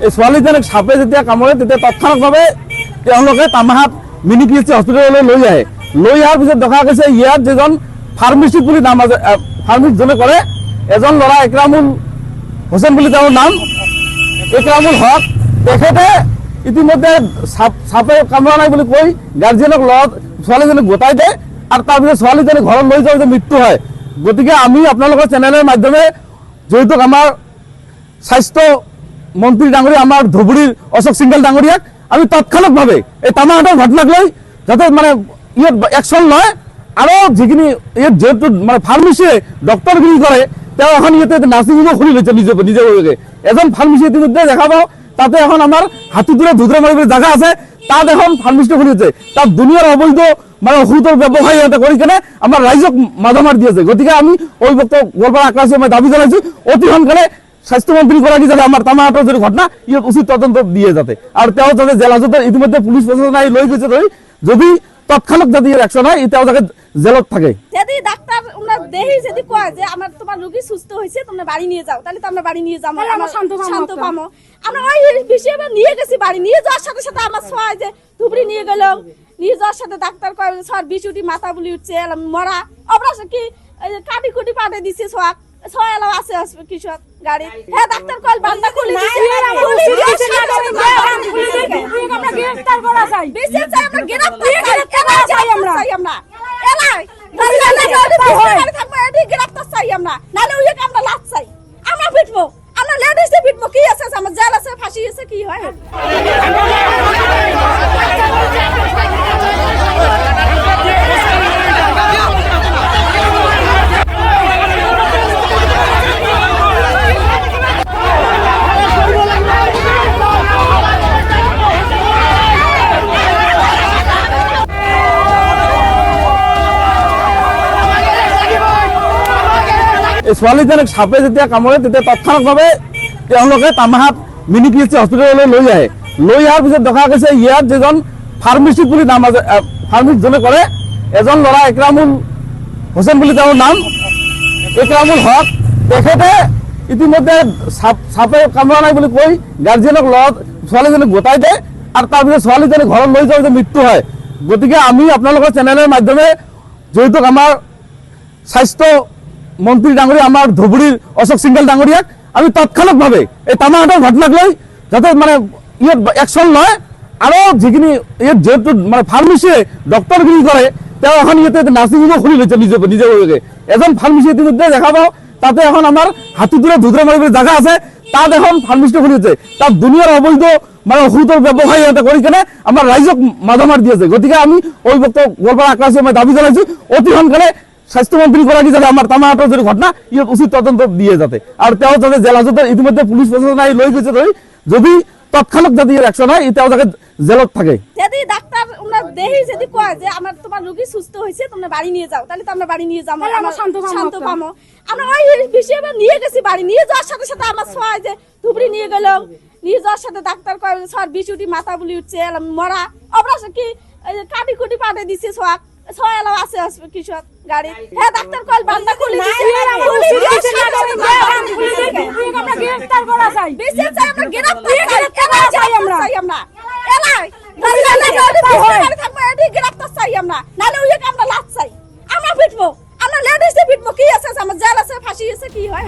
এই ছোৱালীজনীক সাপে যেতিয়া কামুৰে তেতিয়া তৎক্ষণাৎভাৱে তেওঁলোকে তামাহাট মিনি PHC হস্পিটেললৈ লৈ আহে। লৈ অহাৰ পিছত দেখা গৈছে ইয়াত যিজন ফাৰ্মাচিষ্ট বুলি নাম আছে, ফাৰ্মাচিষ্টজনে কৰে, এজন ল'ৰা একৰামুল হোসেন বুলি তেওঁৰ নাম, একৰামুল হক। তেখেতে ইতিমধ্যে সাপে কামোৰা নাই বুলি কৈ গাৰ্জিয়ানক লগত ছোৱালীজনীক গোটাই দিয়ে আৰু তাৰপিছত ছোৱালীজনী ঘৰত লৈ যাওঁতে মৃত্যু হয়। গতিকে আমি আপোনালোকৰ চেনেলৰ মাধ্যমে যিহেতু আমাৰ স্বাস্থ্য মন্ত্ৰী ডাঙৰীয়া আমাৰ ধুবুৰীৰ অশোক সিংঘল ডাঙৰীয়াক আমি তৎক্ষণাৎভাৱে এই তামাহাটৰ ঘটনাক লৈ যাতে মানে ইয়াত একশ্যন লয় আৰু যিখিনি ইয়াত যিহেতু মানে ফাৰ্মাচীয়ে ডক্টৰগিৰি কৰে তেওঁ এখন ইয়াতে নাৰ্ছিং হোমো খুলি লৈছে নিজে এজন ফাৰ্মাচী ইতিমধ্যে দেখা পাওঁ তাতে এখন আমাৰ হাতীটোৰে ধুদ্ৰা মাৰিবলৈ জাগা আছে, তাত এখন ফাৰ্মাচী খুলিছে, তাত দুনিয়াৰ অবৈধ মানে ওষুধৰ ব্যৱসায় সিহঁতে কৰি কেনে আমাৰ ৰাইজক মাধা মাৰি দি আছে। গতিকে আমি অভিযুক্ত গোৱালপাৰা আক্ৰাসে মই দাবী জনাইছোঁ অতি সোনকালে স্বাস্থ্যমন্ত্ৰীগৰাকী যাতে আমাৰ তামাহাটৰ যদি ঘটনা ইয়াত উচিত তদন্ত দিয়ে যাতে আৰু তেওঁ যাতে জেল হাজতে ইতিমধ্যে পুলিচ প্ৰশাসন আহি লৈ গৈছে ধৰি যদি তৎক্ষণাৎ যদি ইয়াৰ একশ্যন হয় তেওঁ যাতে জেলত থাকে। যদি ডাক্তার ওনার দেহি যদি কয় যে আমার তোমার রোগী সুস্থ হয়েছে তোমরা বাড়ি নিয়ে যাও, তাহলে তো আমরা বাড়ি নিয়ে যাবো, শান্ত পাবো। আমরা ওই হিসেবে নিয়ে গেছি, বাড়ি নিয়ে যাওয়ার সাথে সাথে আমার সবাই যে ধুবড়ি নিয়ে গেল, নিয়ে যাওয়ার সাথে ডাক্তার কয় সর বিচুটি মাথা বলি উঠছে মরা অপারেশন কি কাটি কুটি পাঠে দিছে সোয়াক ছয় এলাও আছে কৃষক গাড়ি। হ্যাঁ ডাক্তার কল বান্দা খুলে দিছে, আমরা গ্রেফতার করা চাই, বেশি চাই আমরা গ্রেফতার চাই আমরা এলাই গ্রেফতার চাই আমরা, নাহলে ওই আমরা লাভ চাই, আমরা পিটবো, আমরা লেডিসে পিটবো, কি আছে আমার জেল আছে ফাঁসি আছে কি হয়। এই ছোৱালীজনীক সাপে যেতিয়া কামুৰে তেতিয়া তৎক্ষণাৎভাৱে তেওঁলোকে তামাহাট মিনি PHC হস্পিটেললৈ লৈ আহে। লৈ অহাৰ পিছত দেখা গৈছে ইয়াত যিজন ফাৰ্মাচিষ্ট বুলি নাম আছে, ফাৰ্মাচিষ্টজনে কৰে, এজন ল'ৰা একৰামুল হোসেন বুলি তেওঁৰ নাম, একৰামুল হক। তেখেতে ইতিমধ্যে সাপে কামোৰা নাই বুলি কৈ গাৰ্জিয়ানক লগত ছোৱালীজনীক গোটাই দিয়ে আৰু তাৰপিছত ছোৱালীজনী ঘৰত লৈ যাওঁতে মৃত্যু হয়। গতিকে আমি আপোনালোকৰ চেনেলৰ মাধ্যমে যিহেতু আমাৰ স্বাস্থ্য মন্ত্ৰী ডাঙৰীয়া আমাৰ ধুবুৰীৰ অশোক সিংঘল ডাঙৰীয়াক আমি তৎক্ষণাৎভাৱে এই তামাহাটৰ ঘটনাক লৈ যাতে মানে ইয়াত একশ্যন লয় আৰু যিখিনি ইয়াত যিহেতু মানে ফাৰ্মাচীয়ে ডক্টৰগিৰি কৰে তেওঁ এখন ইয়াতে নাৰ্ছিং হোমো খুলি লৈছে নিজে এজন ফাৰ্মাচী ইতিমধ্যে দেখা পাওঁ তাতে এখন আমাৰ হাতীটোৰে ধুদ্ৰা মাৰিবলৈ জাগা আছে, তাত এখন ফাৰ্মাচী খুলিছে, তাত দুনিয়াৰ অবৈধ মানে ওষুধৰ ব্যৱসায় সিহঁতে কৰি কেনে আমাৰ ৰাইজক মাধা মাৰি দি আছে। গতিকে আমি অভিযুক্ত গোৱালপাৰা আক্ৰাসে মই দাবী জনাইছোঁ অতি সোনকালে স্বাস্থ্যমন্ত্ৰীগৰাকী যাতে আমাৰ তামাহাটৰ যদি ঘটনা ইয়াত উচিত তদন্ত দিয়ে যাতে আৰু তেওঁ যাতে জেল হাজতে ইতিমধ্যে পুলিচ প্ৰশাসন আহি লৈ গৈছে ধৰি যদি তৎক্ষণাৎ যদি ইয়াৰ একশ্যন হয় তেওঁ যাতে জেলত থাকে। যদি ডাক্তার ওনার দেহি যদি কয় যে আমার তোমার রোগী সুস্থ হয়েছে তোমরা বাড়ি নিয়ে যাও, তাহলে তো আমরা বাড়ি নিয়ে যাবো, শান্ত পাবো। আমরা ওই হিসেবে নিয়ে গেছি, বাড়ি নিয়ে যাওয়ার সাথে সাথে আমার সবাই যে ধুবড়ি নিয়ে গেল, নিয়ে যাওয়ার সাথে ডাক্তার কয় সর বিচুটি মাথা বলি উঠছে মরা অপারেশন কি কাটি কুটি পাঠে দিছে সোয়াক ছয় এলাও আছে কৃষক গাড়ি। হ্যাঁ ডাক্তার কল বান্দা খুলে দিছে, আমরা গ্রেফতার করা চাই, বেশি চাই আমরা গ্রেফতার চাই আমরা এলাই গ্রেফতার চাই আমরা, নাহলে ওই আমরা লাভ চাই, আমরা পিটবো, আমরা লেডিসে পিটবো, কি আছে আমার জেল আছে ফাঁসি আছে কি হয়।